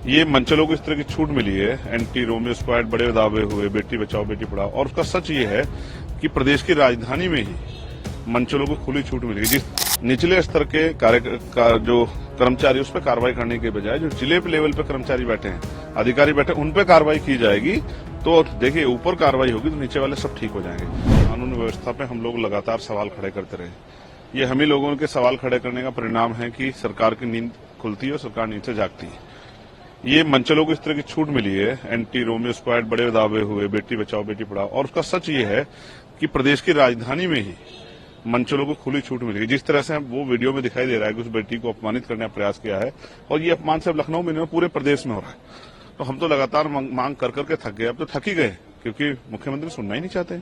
ये मंचलों को इस तरह की छूट मिली है, एंटी रोमियो स्क्वाड, बड़े दावे हुए, बेटी बचाओ बेटी पढ़ाओ, और उसका सच ये है कि प्रदेश की राजधानी में ही मंचलों को खुली छूट मिली है। जिस निचले स्तर के जो कर्मचारी उस पर कार्रवाई करने के बजाय जो जिले लेवल पे कर्मचारी बैठे हैं, अधिकारी बैठे, उन पे कार्रवाई की जाएगी। तो देखिए, ऊपर कार्रवाई होगी तो नीचे वाले सब ठीक हो जाएंगे। कानून व्यवस्था पे हम लोग लगातार सवाल खड़े करते रहे। ये हम ही लोगों के सवाल खड़े करने का परिणाम है कि सरकार की नींद खुलती है और सरकार नींद से जागती है। ये मंचलों को इस तरह की छूट मिली है, एंटी रोमियो स्क्वाड, बड़े दावे हुए, बेटी बचाओ बेटी पढ़ाओ, और उसका सच ये है कि प्रदेश की राजधानी में ही मंचलों को खुली छूट मिली है। जिस तरह से वो वीडियो में दिखाई दे रहा है कि उस बेटी को अपमानित करने का प्रयास किया है, और ये अपमान सिर्फ लखनऊ में नहीं, पूरे प्रदेश में हो रहा है। तो हम तो लगातार मांग कर करके थक गए, अब तो थक ही गए, क्योंकि मुख्यमंत्री सुनना ही नहीं चाहते।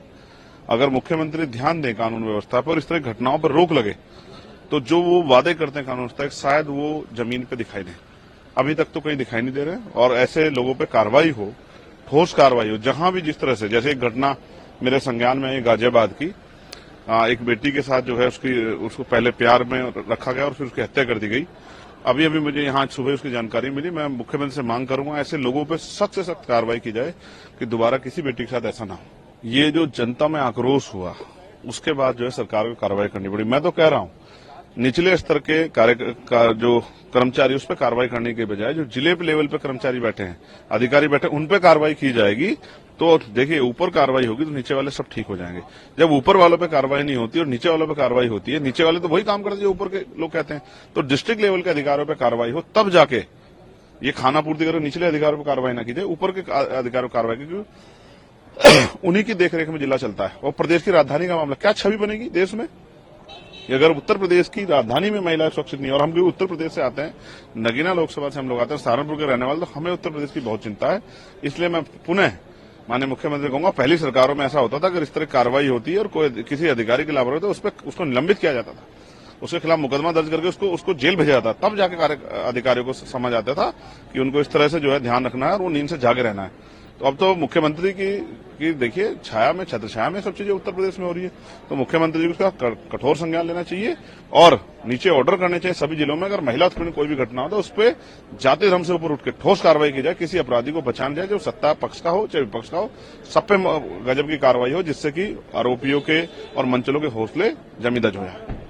अगर मुख्यमंत्री ध्यान दें कानून व्यवस्था पर, इस तरह की घटनाओं पर रोक लगे, तो जो वो वादे करते हैं कानून व्यवस्था, शायद वो जमीन पे दिखाई दें। अभी तक तो कहीं दिखाई नहीं दे रहे, और ऐसे लोगों पे कार्रवाई हो, ठोस कार्रवाई हो, जहां भी जिस तरह से, जैसे एक घटना मेरे संज्ञान में गाजियाबाद की, एक बेटी के साथ जो है उसको पहले प्यार में रखा गया और फिर उसकी हत्या कर दी गई। अभी मुझे यहाँ सुबह उसकी जानकारी मिली। मैं मुख्यमंत्री से मांग करूंगा ऐसे लोगों पे सख्त से सख्त कार्रवाई की जाए कि दोबारा किसी बेटी के साथ ऐसा ना हो। ये जो जनता में आक्रोश हुआ, उसके बाद जो है सरकार को कार्रवाई करनी पड़ी। मैं तो कह रहा हूं, निचले स्तर के जो कर्मचारी उस पर कार्रवाई करने के बजाय जो जिले लेवल पे कर्मचारी बैठे हैं, अधिकारी बैठे, उन पे कार्रवाई की जाएगी। तो देखिए, ऊपर कार्रवाई होगी तो नीचे वाले सब ठीक हो जाएंगे। जब ऊपर वालों पे कार्रवाई नहीं होती और नीचे वालों पे कार्रवाई होती है, नीचे वाले तो वही काम करते हैं जो ऊपर के लोग कहते हैं। तो डिस्ट्रिक्ट लेवल के अधिकारियों पे कार्रवाई हो, तब जाके ये खाना पूर्ति करो, निचले अधिकारियों पर कार्रवाई ना की जाए, ऊपर के अधिकारियों पर कार्रवाई की, क्योंकि उन्हीं की देखरेख में जिला चलता है। और प्रदेश की राजधानी का मामला, क्या छवि बनेगी देश में अगर उत्तर प्रदेश की राजधानी में महिला सुरक्षित नहीं। और हम भी उत्तर प्रदेश से आते हैं, नगीना लोकसभा से हम लोग आते हैं, सहारनपुर के रहने वाले, तो हमें उत्तर प्रदेश की बहुत चिंता है। इसलिए मैं पुनः माननीय मुख्यमंत्री कहूंगा, पहली सरकारों में ऐसा होता था, अगर इस तरह कार्रवाई होती है और कोई किसी अधिकारी की लापरवाही तो उसको निलंबित किया जाता था, उसके खिलाफ मुकदमा दर्ज करके उसको जेल भेजा जाता, तब जाके अधिकारियों को समझ आता था कि उनको इस तरह से जो है ध्यान रखना है और वो नींद से जागे रहना है। तो अब तो मुख्यमंत्री की देखिए, छाया में, छत्र छाया में सब चीजें उत्तर प्रदेश में हो रही है। तो मुख्यमंत्री जी को उसका कठोर संज्ञान लेना चाहिए और नीचे ऑर्डर करने चाहिए सभी जिलों में, अगर महिला उत्पीड़न कोई भी घटना हो तो उस पर जाति धर्म से ऊपर उठ के ठोस कार्रवाई की जाए, किसी अपराधी को बचाना जाए, जो सत्ता पक्ष का हो चाहे विपक्ष का हो, सब पे गजब की कार्रवाई हो, जिससे कि आरोपियों के और मंचलों के हौसले जमी दज हो जाए।